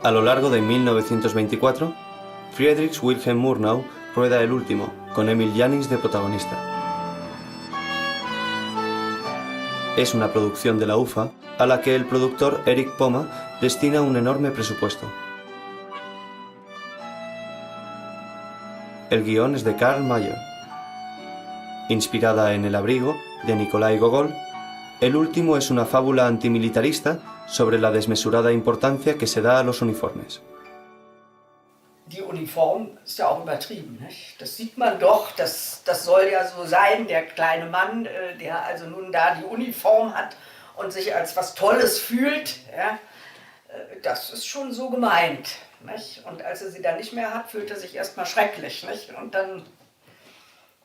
A lo largo de 1924, Friedrich Wilhelm Murnau rueda El último, con Emil Jannings de protagonista. Es una producción de la UFA a la que el productor Erich Poma destina un enorme presupuesto. El guión es de Karl Mayer. Inspirada en El abrigo, de Nikolai Gogol, El último es una fábula antimilitarista sobre la desmesurada importancia que se da a los uniformes. Die Uniform ist ja auch übertrieben, nicht? Das sieht man doch, das soll ja so sein, der kleine Mann, der also nun da die Uniform hat und sich als was Tolles fühlt, ja? Das ist schon so gemeint, nicht? Und als er sie dann nicht mehr hat, fühlt er sich erstmal schrecklich, nicht? Und dann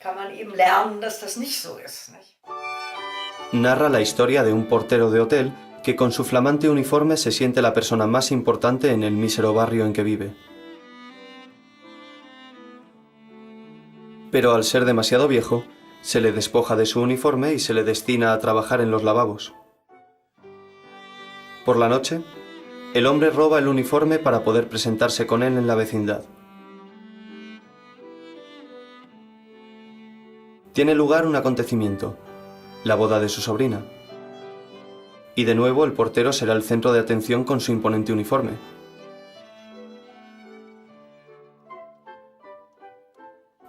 kann man eben lernen, dass das nicht so ist, nicht? Narra la historia de un portero de hotel que con su flamante uniforme se siente la persona más importante en el mísero barrio en que vive. Pero al ser demasiado viejo, se le despoja de su uniforme y se le destina a trabajar en los lavabos. Por la noche, el hombre roba el uniforme para poder presentarse con él en la vecindad. Tiene lugar un acontecimiento, la boda de su sobrina. Y de nuevo el portero será el centro de atención con su imponente uniforme.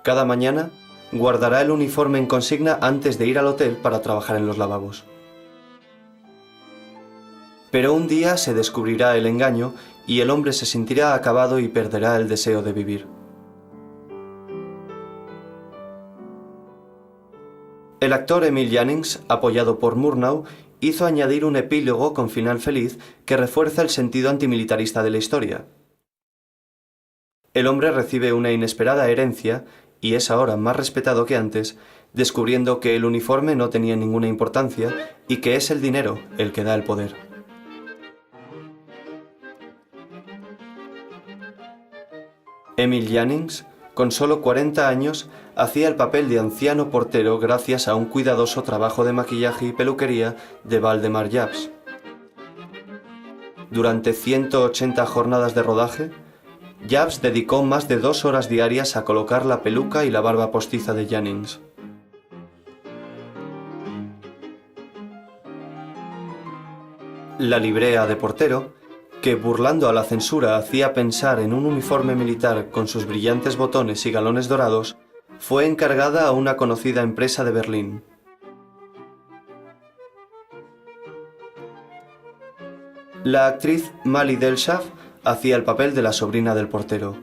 Cada mañana guardará el uniforme en consigna antes de ir al hotel para trabajar en los lavabos. Pero un día se descubrirá el engaño y el hombre se sentirá acabado y perderá el deseo de vivir. El actor Emil Jannings, apoyado por Murnau, hizo añadir un epílogo con final feliz que refuerza el sentido antimilitarista de la historia. El hombre recibe una inesperada herencia y es ahora más respetado que antes, descubriendo que el uniforme no tenía ninguna importancia y que es el dinero el que da el poder. Emil Jannings, con solo 40 años, hacía el papel de anciano portero gracias a un cuidadoso trabajo de maquillaje y peluquería de Valdemar Jabs. Durante 180 jornadas de rodaje, Jabs dedicó más de 2 horas diarias a colocar la peluca y la barba postiza de Jannings. La librea de portero, que burlando a la censura hacía pensar en un uniforme militar con sus brillantes botones y galones dorados, fue encargada a una conocida empresa de Berlín. La actriz Mali Delschaft hacía el papel de la sobrina del portero.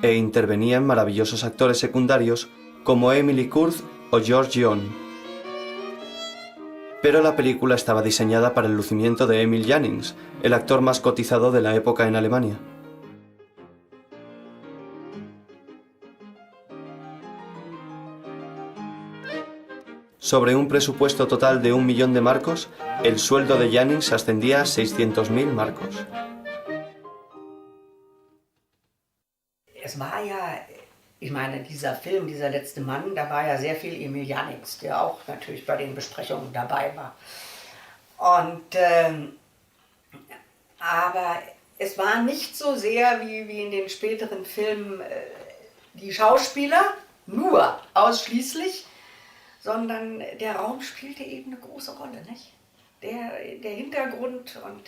E intervenían maravillosos actores secundarios como Emily Kurz o George Young. Pero la película estaba diseñada para el lucimiento de Emil Jannings, el actor más cotizado de la época en Alemania. Sobre un presupuesto total de 1 millón de marcos, el sueldo de Jannings ascendía a 600.000 marcos. Es war ja, ich meine, dieser Film, dieser letzte Mann, da war ja sehr viel Emil Jannings, der auch natürlich bei den Besprechungen dabei war. Und, aber es war nicht so sehr wie in den späteren Filmen die Schauspieler, nur ausschließlich, sondern der Raum spielte eben eine große Rolle, nicht? Der Hintergrund, und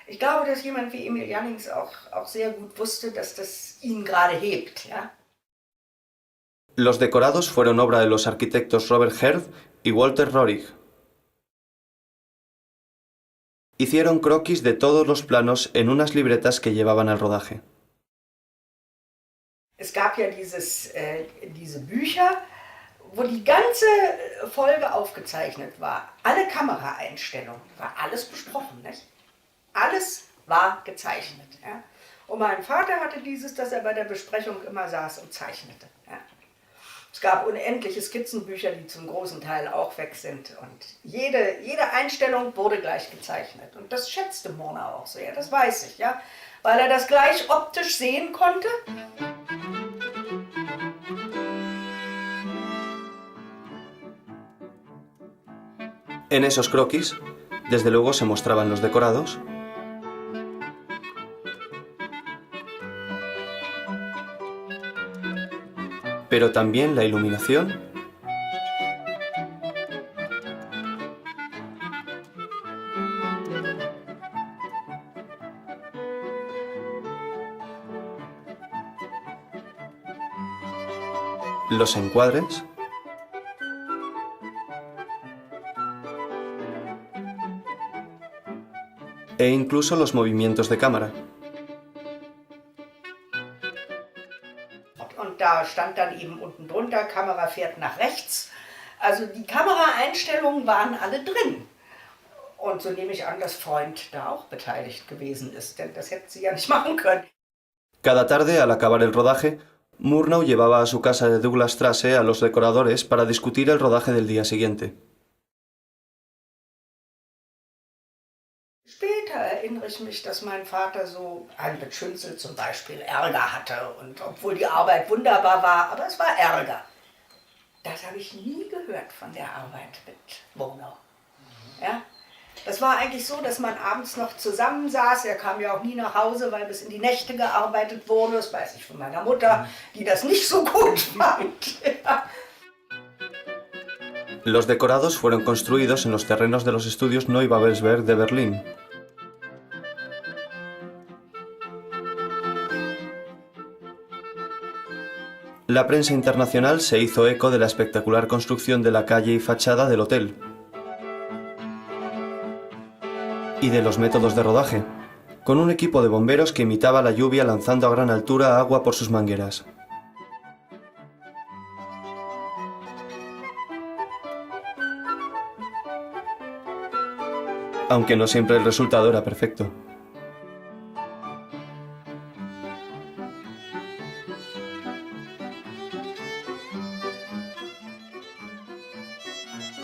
ich glaube, dass jemand wie Emil Jannings auch sehr gut wusste, dass das ihn gerade hebt, ja. Los decorados fueron obra de los arquitectos Robert Herth y Walter Rohrig. Hicieron croquis de todos los planos en unas libretas que llevaban al rodaje. Es gab ja diese Bücher, wo die ganze Folge aufgezeichnet war. Alle Kameraeinstellungen, war alles besprochen, nicht? Alles war gezeichnet. Ja? Und mein Vater hatte dieses, dass er bei der Besprechung immer saß und zeichnete. Ja? Es gab unendliche Skizzenbücher, die zum großen Teil auch weg sind. Und jede Einstellung wurde gleich gezeichnet. Und das schätzte Murnau auch sehr, das weiß ich, ja? Weil er das gleich optisch sehen konnte. En esos croquis, Desde luego se mostraban los decorados, pero también la iluminación los encuadres e incluso los movimientos de cámara. Und da stand dann eben unten drunter, Kamera fährt nach rechts. Also die Kameraeinstellungen waren alle drin. Und so nehme ich an, dass Freund da auch beteiligt gewesen ist, denn das hätte sie ja nicht machen können. Cada tarde, al acabar el rodaje, Murnau llevaba a su casa de Douglasstrasse a los decoradores para discutir el rodaje del día siguiente. Später erinnere ich mich, dass mein Vater so mit Schünzel zum Beispiel Ärger hatte. Und obwohl die Arbeit wunderbar war, aber es war Ärger. Das habe ich nie gehört von der Arbeit mit Murnau. Ja? Das war eigentlich so, dass man abends noch zusammensaß. Er kam ja auch nie nach Hause, weil bis in die Nächte gearbeitet wurde. Das weiß ich von meiner Mutter, die das nicht so gut fand. Ja. Los decorados fueron construidos en los terrenos de los estudios Neubabelsberg de Berlín. La prensa internacional se hizo eco de la espectacular construcción de la calle y fachada del hotel y de los métodos de rodaje, con un equipo de bomberos que imitaba la lluvia lanzando a gran altura agua por sus mangueras. Aunque no siempre el resultado era perfecto.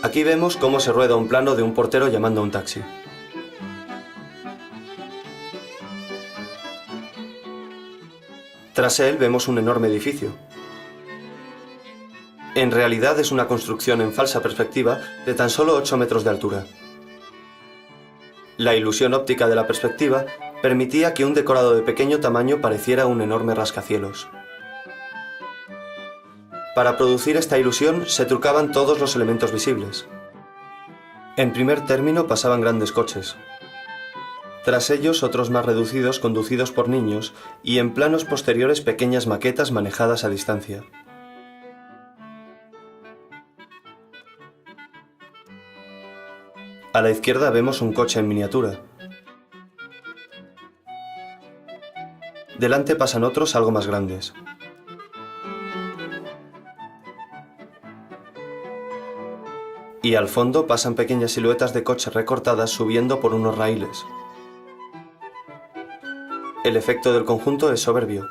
Aquí vemos cómo se rueda un plano de un portero llamando a un taxi. Tras él vemos un enorme edificio. En realidad es una construcción en falsa perspectiva de tan solo 8 metros de altura. La ilusión óptica de la perspectiva permitía que un decorado de pequeño tamaño pareciera un enorme rascacielos. Para producir esta ilusión se trucaban todos los elementos visibles. En primer término pasaban grandes coches. Tras ellos otros más reducidos conducidos por niños y en planos posteriores pequeñas maquetas manejadas a distancia. A la izquierda vemos un coche en miniatura. Delante pasan otros algo más grandes. Y al fondo pasan pequeñas siluetas de coches recortadas subiendo por unos raíles. El efecto del conjunto es soberbio.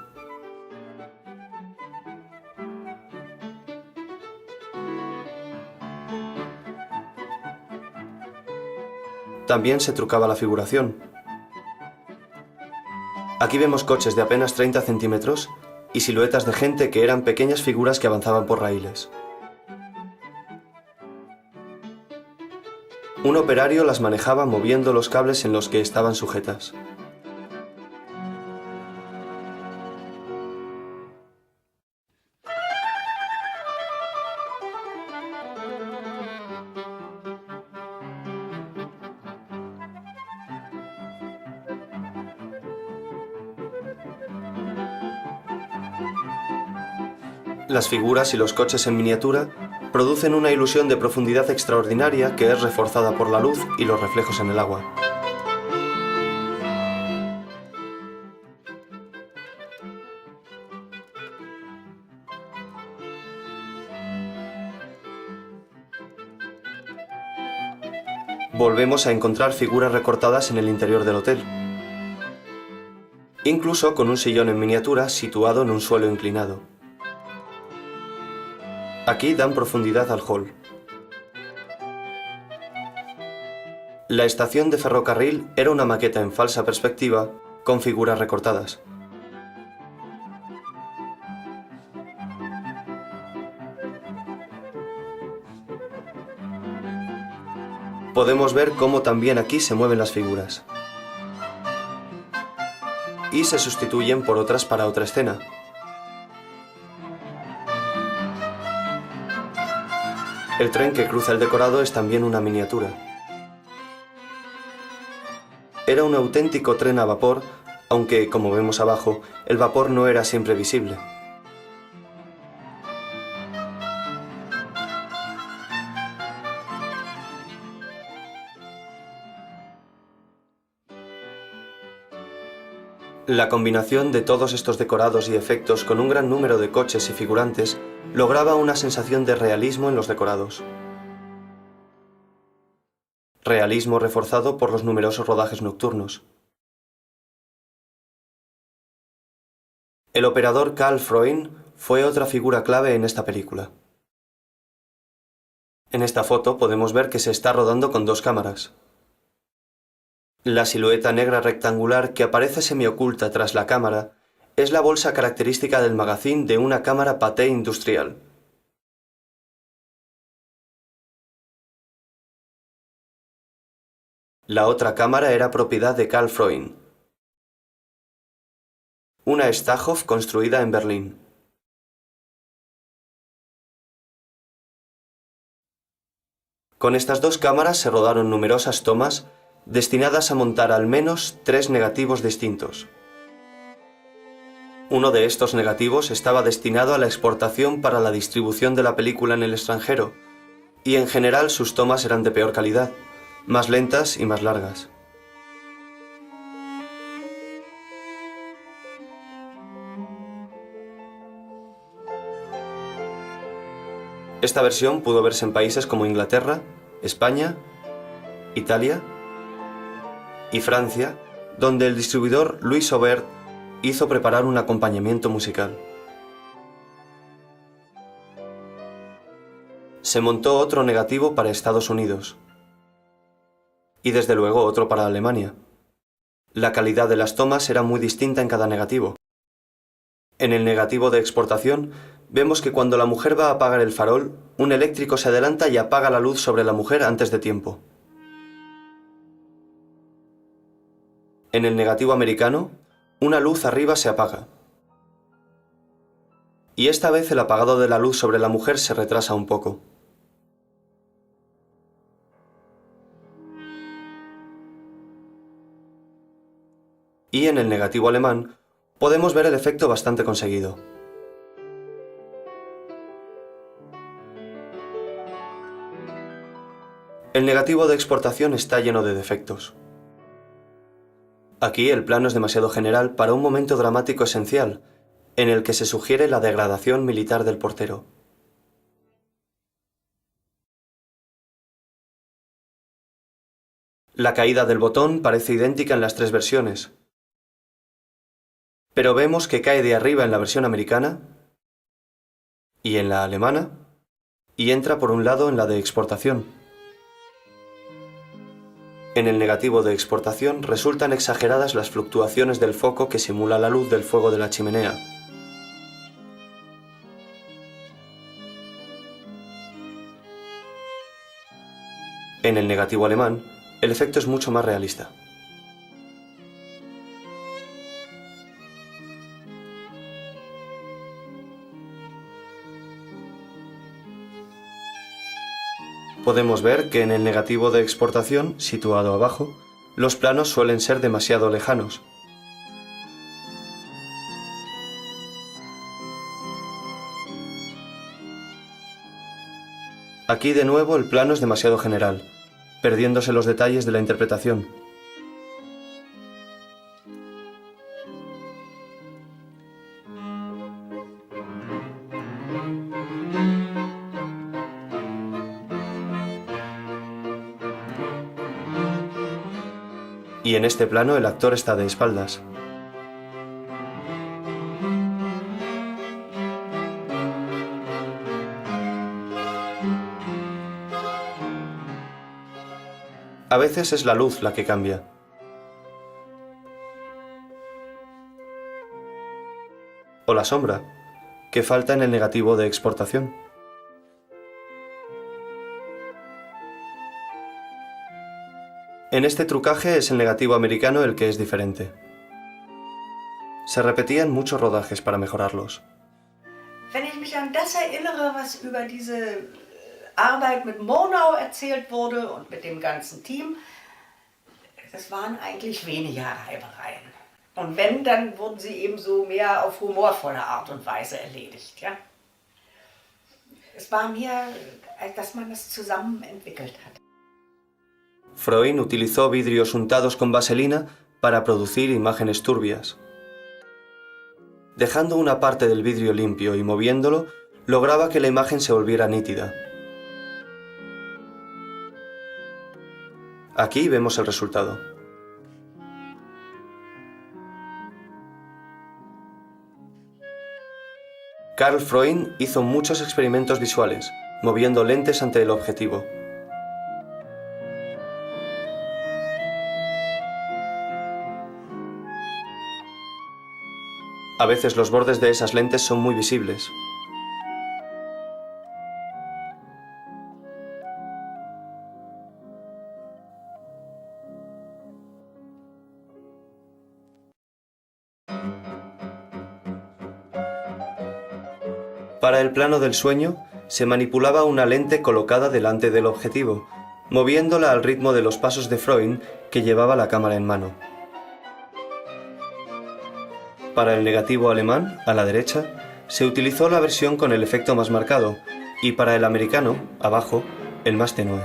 También se trucaba la figuración. Aquí vemos coches de apenas 30 centímetros y siluetas de gente que eran pequeñas figuras que avanzaban por raíles. Un operario las manejaba moviendo los cables en los que estaban sujetas. Las figuras y los coches en miniatura producen una ilusión de profundidad extraordinaria que es reforzada por la luz y los reflejos en el agua. Volvemos a encontrar figuras recortadas en el interior del hotel, incluso con un sillón en miniatura situado en un suelo inclinado. Aquí dan profundidad al hall. La estación de ferrocarril era una maqueta en falsa perspectiva con figuras recortadas. Podemos ver cómo también aquí se mueven las figuras. Y se sustituyen por otras para otra escena. El tren que cruza el decorado es también una miniatura. Era un auténtico tren a vapor, aunque, como vemos abajo, el vapor no era siempre visible. La combinación de todos estos decorados y efectos con un gran número de coches y figurantes lograba una sensación de realismo en los decorados. Realismo reforzado por los numerosos rodajes nocturnos. El operador Karl Freund fue otra figura clave en esta película. En esta foto podemos ver que se está rodando con dos cámaras. La silueta negra rectangular que aparece semioculta tras la cámara es la bolsa característica del magazín de una cámara Pathé industrial. La otra cámara era propiedad de Karl Freund, una Stahhoff construida en Berlín. Con estas dos cámaras se rodaron numerosas tomas destinadas a montar al menos 3 negativos distintos. Uno de estos negativos estaba destinado a la exportación para la distribución de la película en el extranjero, y en general sus tomas eran de peor calidad, más lentas y más largas. Esta versión pudo verse en países como Inglaterra, España, Italia y Francia, donde el distribuidor Louis Aubert hizo preparar un acompañamiento musical. Se montó otro negativo para Estados Unidos y desde luego otro para Alemania. La calidad de las tomas era muy distinta en cada negativo. En el negativo de exportación vemos que cuando la mujer va a apagar el farol, un eléctrico se adelanta y apaga la luz sobre la mujer antes de tiempo. En el negativo americano, una luz arriba se apaga. Y esta vez el apagado de la luz sobre la mujer se retrasa un poco. Y en el negativo alemán podemos ver el efecto bastante conseguido. El negativo de exportación está lleno de defectos. Aquí el plano es demasiado general para un momento dramático esencial, en el que se sugiere la degradación militar del portero. La caída del botón parece idéntica en las 3 versiones, pero vemos que cae de arriba en la versión americana y en la alemana y entra por un lado en la de exportación. En el negativo de exportación resultan exageradas las fluctuaciones del foco que simula la luz del fuego de la chimenea. En el negativo alemán, el efecto es mucho más realista. Podemos ver que en el negativo de exportación, situado abajo, los planos suelen ser demasiado lejanos. Aquí de nuevo el plano es demasiado general, perdiéndose los detalles de la interpretación. Y en este plano el actor está de espaldas. A veces es la luz la que cambia. O la sombra, que falta en el negativo de exportación. En este trucaje es el negativo americano el que es diferente. Se repetían muchos rodajes para mejorarlos. Wenn ich mich an das erinnere, was über diese Arbeit mit Murnau erzählt wurde und mit dem ganzen Team, das waren eigentlich weniger Reibereien. Und wenn, dann wurden sie eben so mehr auf humorvolle Art und Weise erledigt. Ja? Es war mehr, dass man das zusammen entwickelt hat. Freund utilizó vidrios untados con vaselina para producir imágenes turbias. Dejando una parte del vidrio limpio y moviéndolo, lograba que la imagen se volviera nítida. Aquí vemos el resultado. Karl Freund hizo muchos experimentos visuales, moviendo lentes ante el objetivo. A veces los bordes de esas lentes son muy visibles. Para el plano del sueño, se manipulaba una lente colocada delante del objetivo, moviéndola al ritmo de los pasos de Freund, que llevaba la cámara en mano. Para el negativo alemán, a la derecha, se utilizó la versión con el efecto más marcado, y para el americano, abajo, el más tenue.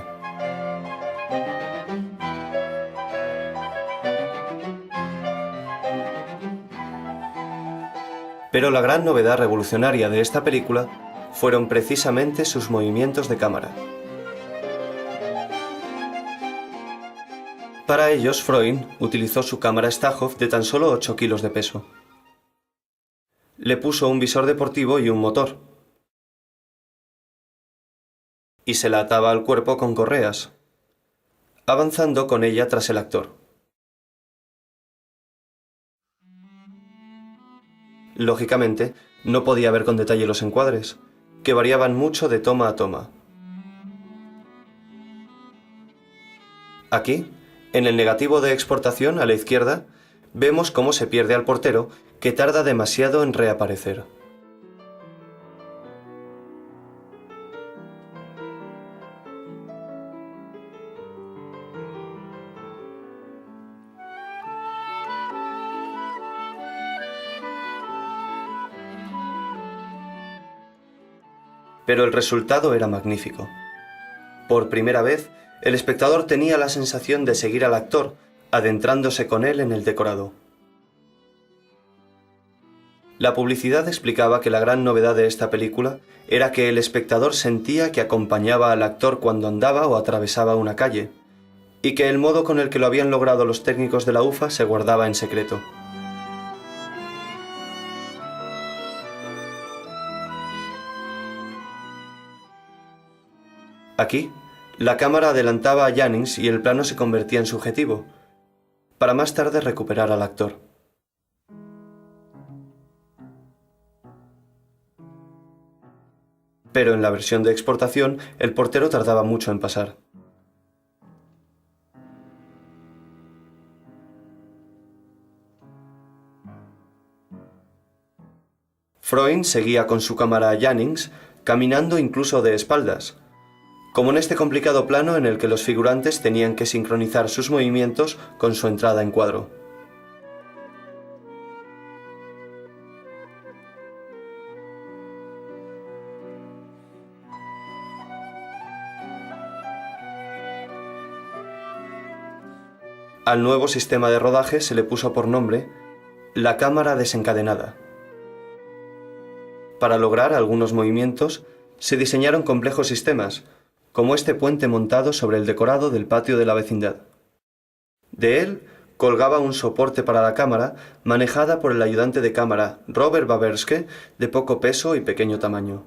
Pero la gran novedad revolucionaria de esta película fueron precisamente sus movimientos de cámara. Para ellos, Freund utilizó su cámara Stahov de tan solo 8 kilos de peso. Le puso un visor deportivo y un motor. Y se la ataba al cuerpo con correas, avanzando con ella tras el actor. Lógicamente, no podía ver con detalle los encuadres, que variaban mucho de toma a toma. Aquí, en el negativo de exportación a la izquierda, vemos cómo se pierde al portero, que tarda demasiado en reaparecer. Pero el resultado era magnífico. Por primera vez, el espectador tenía la sensación de seguir al actor, adentrándose con él en el decorado. La publicidad explicaba que la gran novedad de esta película era que el espectador sentía que acompañaba al actor cuando andaba o atravesaba una calle, y que el modo con el que lo habían logrado los técnicos de la UFA se guardaba en secreto. Aquí, la cámara adelantaba a Jannings y el plano se convertía en subjetivo, para más tarde recuperar al actor. Pero en la versión de exportación, el portero tardaba mucho en pasar. Freund seguía con su cámara a Jannings, caminando incluso de espaldas, como en este complicado plano en el que los figurantes tenían que sincronizar sus movimientos con su entrada en cuadro. Al nuevo sistema de rodaje se le puso por nombre la cámara desencadenada. Para lograr algunos movimientos, se diseñaron complejos sistemas, como este puente montado sobre el decorado del patio de la vecindad. De él colgaba un soporte para la cámara, manejada por el ayudante de cámara Robert Baberske, de poco peso y pequeño tamaño.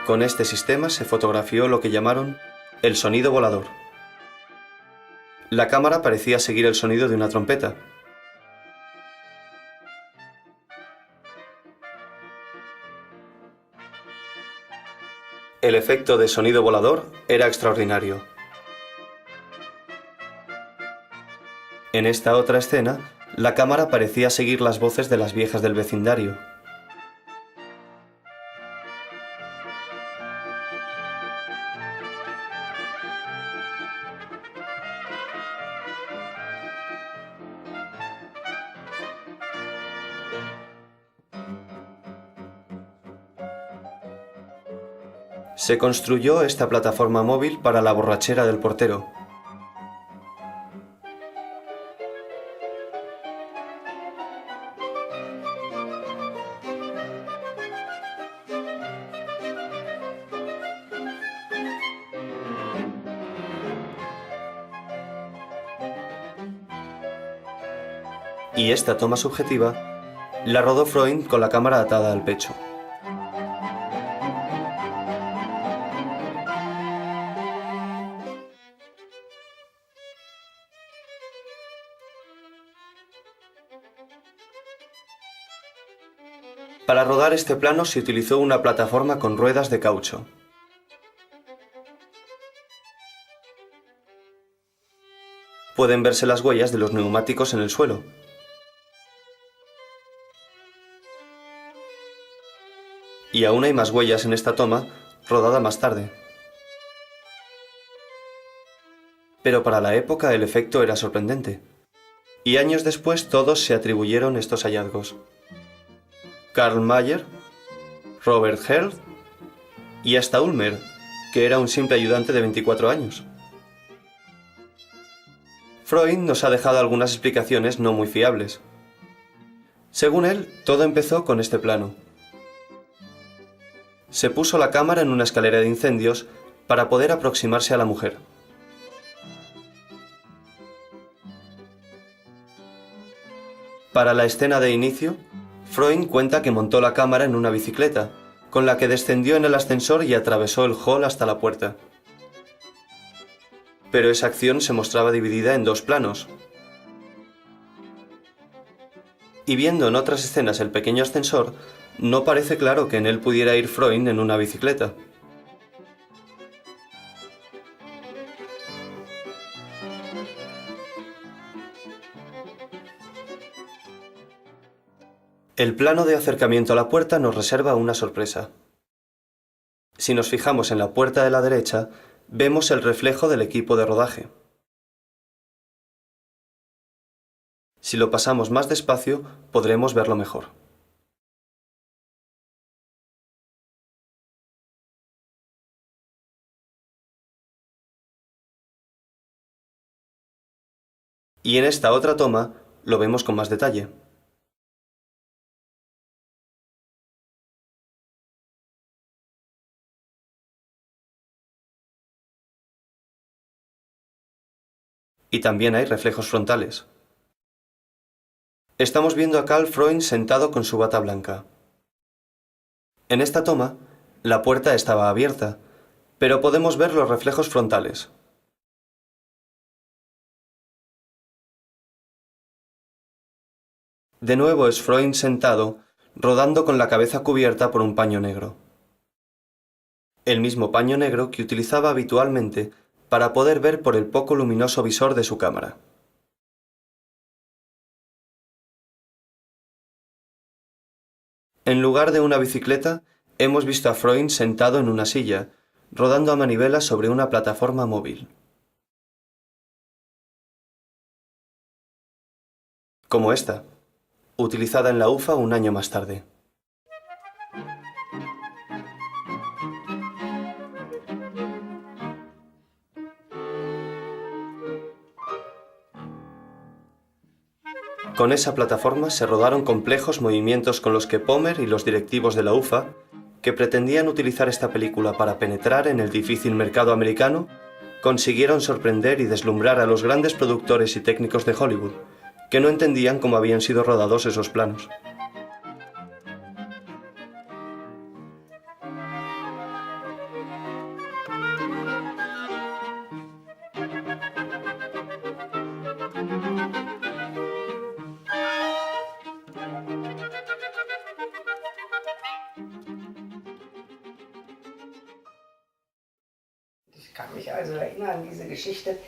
Con este sistema se fotografió lo que llamaron el sonido volador. La cámara parecía seguir el sonido de una trompeta. El efecto de sonido volador era extraordinario. En esta otra escena, la cámara parecía seguir las voces de las viejas del vecindario. Se construyó esta plataforma móvil para la borrachera del portero. Y esta toma subjetiva la rodó Freund con la cámara atada al pecho. Para rodar este plano se utilizó una plataforma con ruedas de caucho. Pueden verse las huellas de los neumáticos en el suelo. Y aún hay más huellas en esta toma, rodada más tarde. Pero para la época el efecto era sorprendente. Y años después todos se atribuyeron estos hallazgos. Karl Mayer, Robert Herl y hasta Ulmer, que era un simple ayudante de 24 años. Freund nos ha dejado algunas explicaciones no muy fiables. Según él, todo empezó con este plano. Se puso la cámara en una escalera de incendios para poder aproximarse a la mujer. Para la escena de inicio, Freund cuenta que montó la cámara en una bicicleta, con la que descendió en el ascensor y atravesó el hall hasta la puerta. Pero esa acción se mostraba dividida en dos planos. Y viendo en otras escenas el pequeño ascensor, no parece claro que en él pudiera ir Freund en una bicicleta. El plano de acercamiento a la puerta nos reserva una sorpresa. Si nos fijamos en la puerta de la derecha, vemos el reflejo del equipo de rodaje. Si lo pasamos más despacio, podremos verlo mejor. Y en esta otra toma, lo vemos con más detalle. Y también hay reflejos frontales. Estamos viendo a Karl Freund sentado con su bata blanca. En esta toma, la puerta estaba abierta, pero podemos ver los reflejos frontales. De nuevo es Freund sentado, rodando con la cabeza cubierta por un paño negro. El mismo paño negro que utilizaba habitualmente para poder ver por el poco luminoso visor de su cámara. En lugar de una bicicleta, hemos visto a Freund sentado en una silla, rodando a manivela sobre una plataforma móvil. Como esta, utilizada en la UFA un año más tarde. Con esa plataforma se rodaron complejos movimientos con los que Pomer y los directivos de la UFA, que pretendían utilizar esta película para penetrar en el difícil mercado americano, consiguieron sorprender y deslumbrar a los grandes productores y técnicos de Hollywood, que no entendían cómo habían sido rodados esos planos. Ich kann mich also erinnern an diese Geschichte.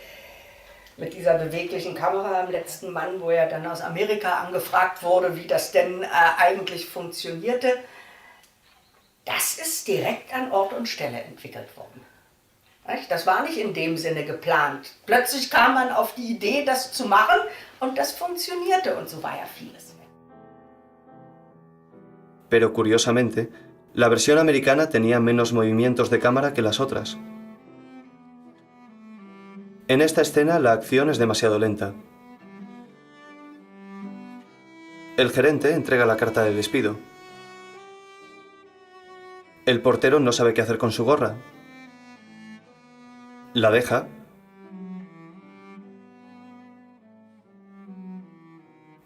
mit dieser beweglichen Kamera im letzten Mann, wo er dann aus Amerika angefragt wurde, wie das denn eigentlich funktionierte. Das ist direkt an Ort und Stelle entwickelt worden. Das war nicht in dem Sinne geplant. Plötzlich kam man auf die Idee, das zu machen und das funktionierte und so war ja vieles. Pero curiosamente, la versión americana tenía menos movimientos de cámara que las otras. En esta escena la acción es demasiado lenta. El gerente entrega la carta de despido. El portero no sabe qué hacer con su gorra. La deja.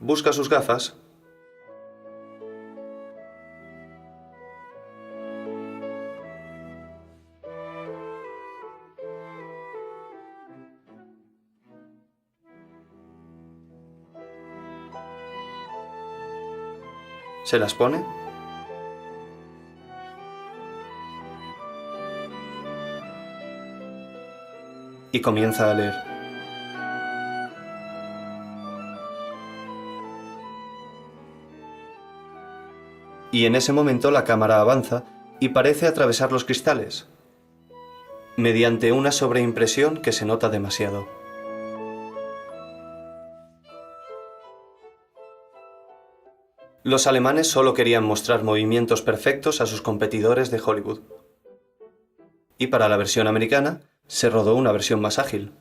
Busca sus gafas. Se las pone. Y comienza a leer. Y en ese momento la cámara avanza y parece atravesar los cristales, mediante una sobreimpresión que se nota demasiado. Los alemanes solo querían mostrar movimientos perfectos a sus competidores de Hollywood. Y para la versión americana, se rodó una versión más ágil.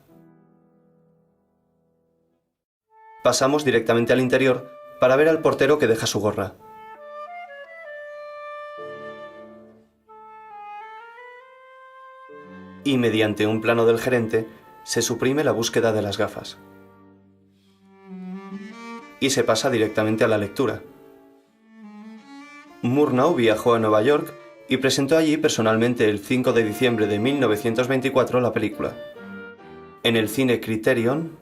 Pasamos directamente al interior para ver al portero que deja su gorra. Y mediante un plano del gerente, se suprime la búsqueda de las gafas. Y se pasa directamente a la lectura. Murnau viajó a Nueva York y presentó allí personalmente el 5 de diciembre de 1924 la película, en el cine Criterion,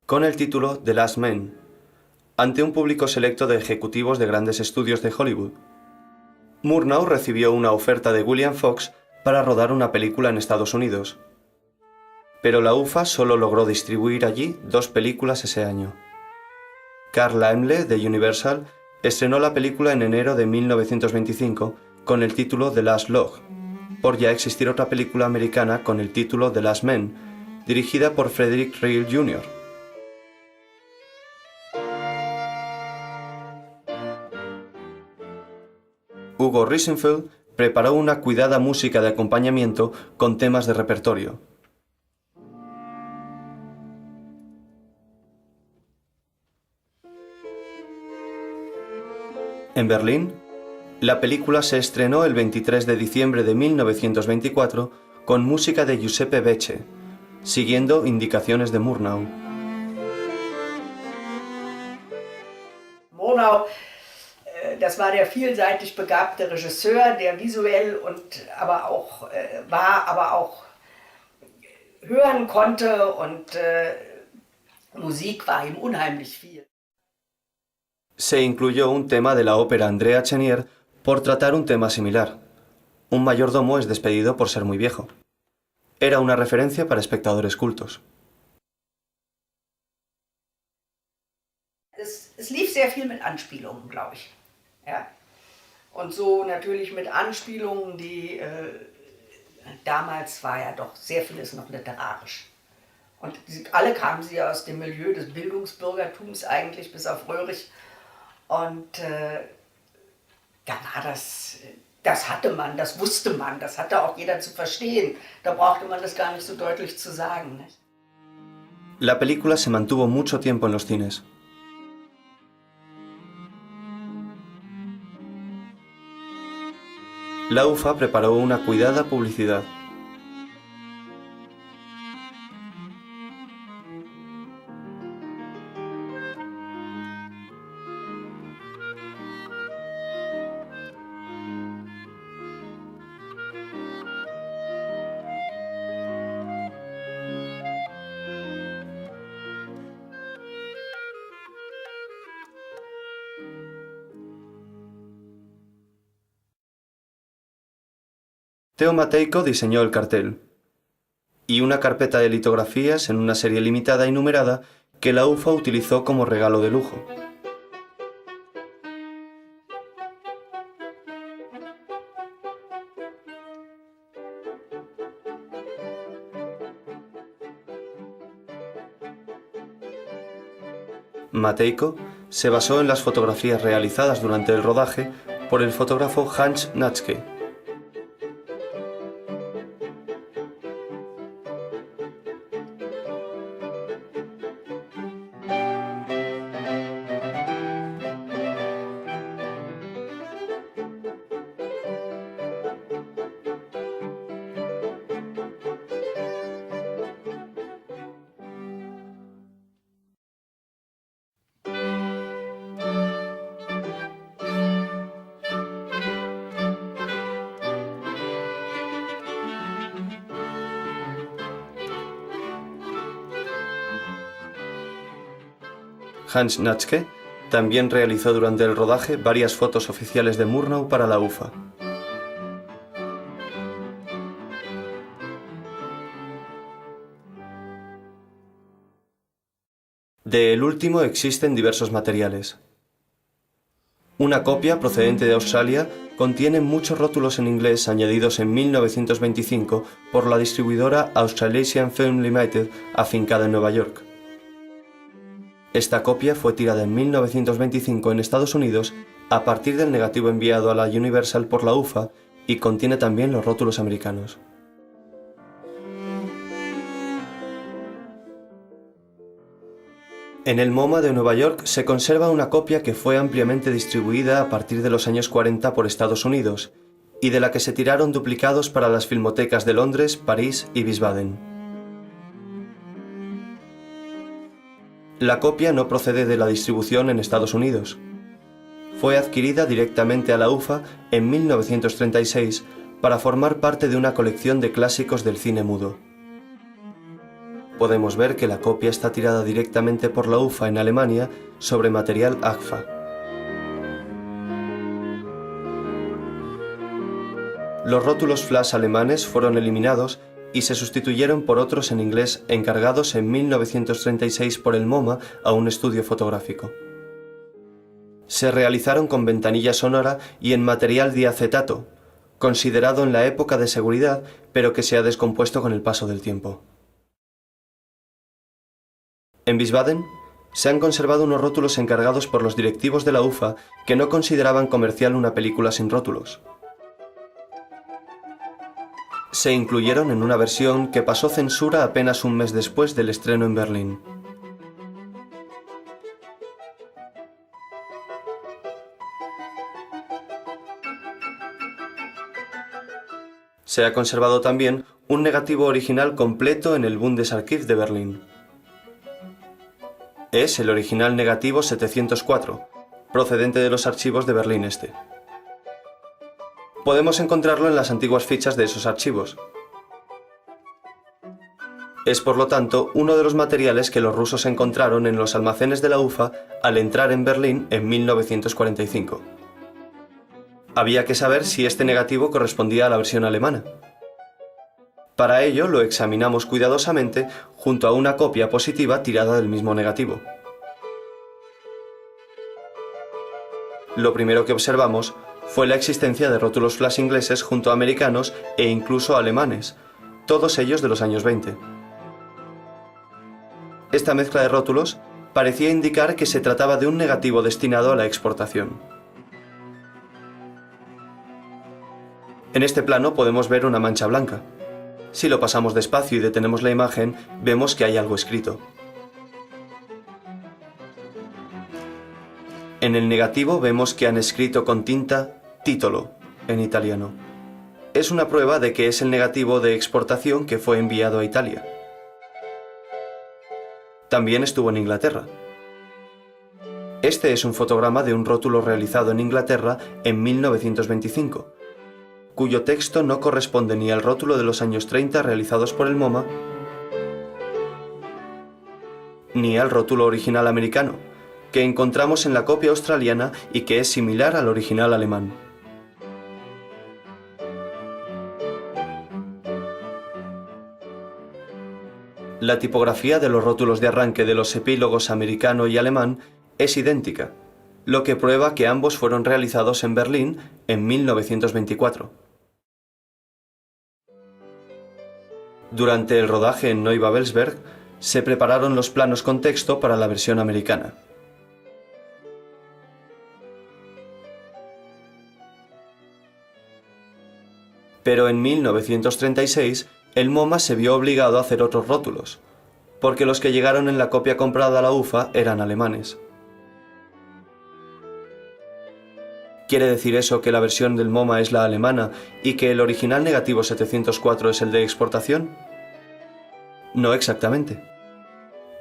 con el título The Last Man, ante un público selecto de ejecutivos de grandes estudios de Hollywood. Murnau recibió una oferta de William Fox para rodar una película en Estados Unidos, pero la UFA solo logró distribuir allí 2 películas ese año. Carl Laemmle, de Universal, estrenó la película en enero de 1925 con el título The Last Log, por ya existir otra película americana con el título The Last Man, dirigida por Frederick Reil Jr. Hugo Riesenfeld preparó una cuidada música de acompañamiento con temas de repertorio. En Berlín, la película se estrenó el 23 de diciembre de 1924 con música de Giuseppe Becce, siguiendo indicaciones de Murnau. Murnau, das war der vielseitig begabte Regisseur, der visuell und aber auch hören konnte und Musik war ihm unheimlich viel. Se incluyó un tema de la ópera Andrea Chenier por tratar un tema similar. Un mayordomo es despedido por ser muy viejo. Era una referencia para espectadores cultos. Es lief sehr viel mit Anspielungen, glaube ich. Ja? Und so natürlich mit Anspielungen, die damals war ja doch sehr vieles noch literarisch. Und alle kamen sie aus dem Milieu des Bildungsbürgertums eigentlich, bis auf Röhrig. Und da war das hatte man, das wusste man, das hatte auch jeder zu verstehen. Da brauchte man das gar nicht so deutlich zu sagen. Nicht? La película se mantuvo mucho tiempo en los cines. La UFA preparó una cuidada publicidad. Theo Matejko diseñó el cartel, y una carpeta de litografías en una serie limitada y numerada que la UFA utilizó como regalo de lujo. Matejko se basó en las fotografías realizadas durante el rodaje por el fotógrafo Hans Natschke. Hans Natschke también realizó durante el rodaje varias fotos oficiales de Murnau para la UFA. De el último existen diversos materiales. Una copia procedente de Australia contiene muchos rótulos en inglés añadidos en 1925 por la distribuidora Australasian Film Limited afincada en Nueva York. Esta copia fue tirada en 1925 en Estados Unidos a partir del negativo enviado a la Universal por la UFA y contiene también los rótulos americanos. En el MoMA de Nueva York se conserva una copia que fue ampliamente distribuida a partir de los años 40 por Estados Unidos y de la que se tiraron duplicados para las filmotecas de Londres, París y Wiesbaden. La copia no procede de la distribución en Estados Unidos. Fue adquirida directamente a la UFA en 1936 para formar parte de una colección de clásicos del cine mudo. Podemos ver que la copia está tirada directamente por la UFA en Alemania sobre material AGFA. Los rótulos flash alemanes fueron eliminados y se sustituyeron por otros en inglés encargados en 1936 por el MoMA a un estudio fotográfico. Se realizaron con ventanilla sonora y en material diacetato, considerado en la época de seguridad, pero que se ha descompuesto con el paso del tiempo. En Wiesbaden se han conservado unos rótulos encargados por los directivos de la UFA que no consideraban comercial una película sin rótulos. Se incluyeron en una versión que pasó censura apenas un mes después del estreno en Berlín. Se ha conservado también un negativo original completo en el Bundesarchiv de Berlín. Es el original negativo 704, procedente de los archivos de Berlín Este. Podemos encontrarlo en las antiguas fichas de esos archivos. Es por lo tanto uno de los materiales que los rusos encontraron en los almacenes de la UFA al entrar en Berlín en 1945. Había que saber si este negativo correspondía a la versión alemana. Para ello lo examinamos cuidadosamente junto a una copia positiva tirada del mismo negativo. Lo primero que observamos fue la existencia de rótulos flash ingleses junto a americanos e incluso alemanes, todos ellos de los años 20. Esta mezcla de rótulos parecía indicar que se trataba de un negativo destinado a la exportación. En este plano podemos ver una mancha blanca. Si lo pasamos despacio y detenemos la imagen, vemos que hay algo escrito. En el negativo vemos que han escrito con tinta Titolo, en italiano. Es una prueba de que es el negativo de exportación que fue enviado a Italia. También estuvo en Inglaterra. Este es un fotograma de un rótulo realizado en Inglaterra en 1925, cuyo texto no corresponde ni al rótulo de los años 30 realizados por el MoMA, ni al rótulo original americano, que encontramos en la copia australiana y que es similar al original alemán. La tipografía de los rótulos de arranque de los epílogos americano y alemán es idéntica, lo que prueba que ambos fueron realizados en Berlín en 1924. Durante el rodaje en Neubabelsberg, se prepararon los planos con texto para la versión americana. Pero en 1936, el MoMA se vio obligado a hacer otros rótulos, porque los que llegaron en la copia comprada a la UFA eran alemanes. ¿Quiere decir eso que la versión del MoMA es la alemana y que el original negativo 704 es el de exportación? No exactamente.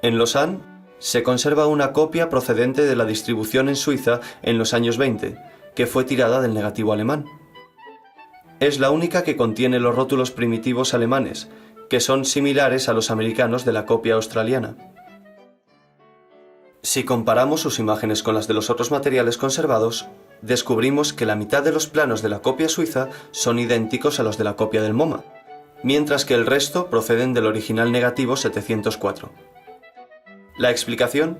En Lausanne se conserva una copia procedente de la distribución en Suiza en los años 20, que fue tirada del negativo alemán. Es la única que contiene los rótulos primitivos alemanes, que son similares a los americanos de la copia australiana. Si comparamos sus imágenes con las de los otros materiales conservados, descubrimos que la mitad de los planos de la copia suiza son idénticos a los de la copia del MoMA, mientras que el resto proceden del original negativo 704. La explicación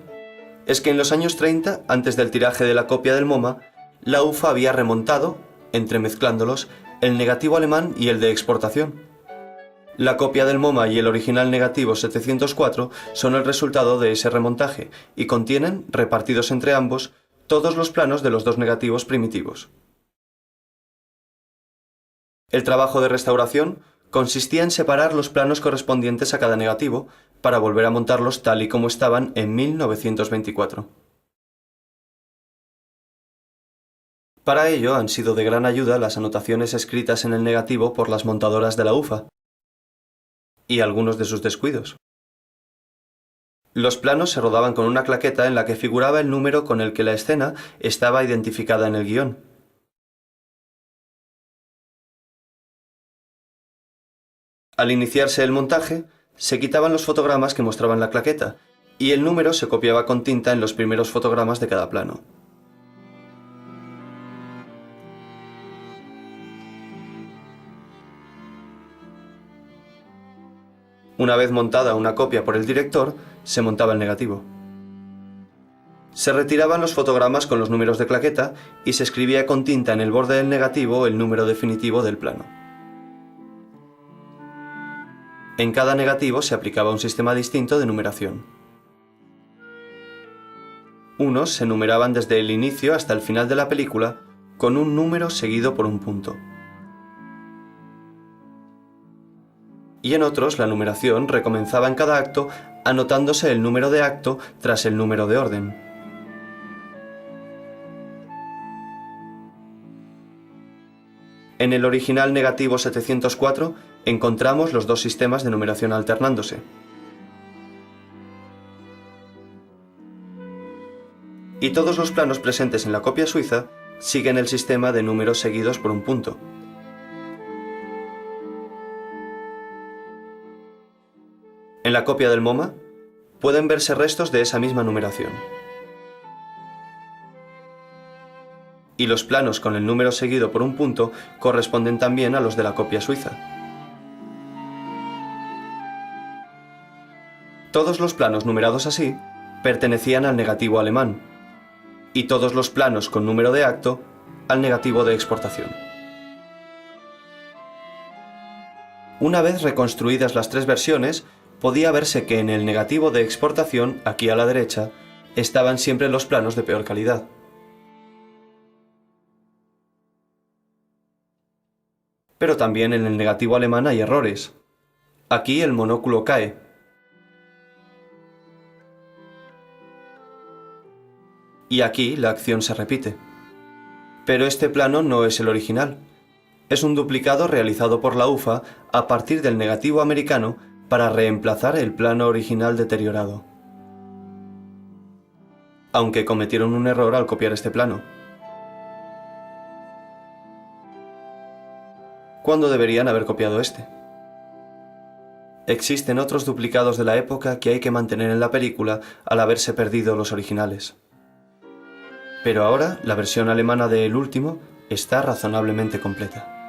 es que en los años 30, antes del tiraje de la copia del MoMA, la UFA había remontado, entremezclándolos, el negativo alemán y el de exportación. La copia del MoMA y el original negativo 704 son el resultado de ese remontaje y contienen, repartidos entre ambos, todos los planos de los dos negativos primitivos. El trabajo de restauración consistía en separar los planos correspondientes a cada negativo para volver a montarlos tal y como estaban en 1924. Para ello han sido de gran ayuda las anotaciones escritas en el negativo por las montadoras de la UFA y algunos de sus descuidos. Los planos se rodaban con una claqueta en la que figuraba el número con el que la escena estaba identificada en el guión. Al iniciarse el montaje, se quitaban los fotogramas que mostraban la claqueta y el número se copiaba con tinta en los primeros fotogramas de cada plano. Una vez montada una copia por el director, se montaba el negativo. Se retiraban los fotogramas con los números de claqueta y se escribía con tinta en el borde del negativo el número definitivo del plano. En cada negativo se aplicaba un sistema distinto de numeración. Unos se numeraban desde el inicio hasta el final de la película con un número seguido por un punto. Y en otros la numeración recomenzaba en cada acto anotándose el número de acto tras el número de orden. En el original negativo 704 encontramos los dos sistemas de numeración alternándose. Y todos los planos presentes en la copia suiza siguen el sistema de números seguidos por un punto. En la copia del MoMA pueden verse restos de esa misma numeración. Y los planos con el número seguido por un punto corresponden también a los de la copia suiza. Todos los planos numerados así pertenecían al negativo alemán, y todos los planos con número de acto al negativo de exportación. Una vez reconstruidas las tres versiones, podía verse que en el negativo de exportación, aquí a la derecha, estaban siempre los planos de peor calidad. Pero también en el negativo alemán hay errores. Aquí el monóculo cae. Y aquí la acción se repite. Pero este plano no es el original. Es un duplicado realizado por la UFA a partir del negativo americano para reemplazar el plano original deteriorado. Aunque cometieron un error al copiar este plano. ¿Cuándo deberían haber copiado este? Existen otros duplicados de la época que hay que mantener en la película al haberse perdido los originales. Pero ahora la versión alemana de El Último está razonablemente completa.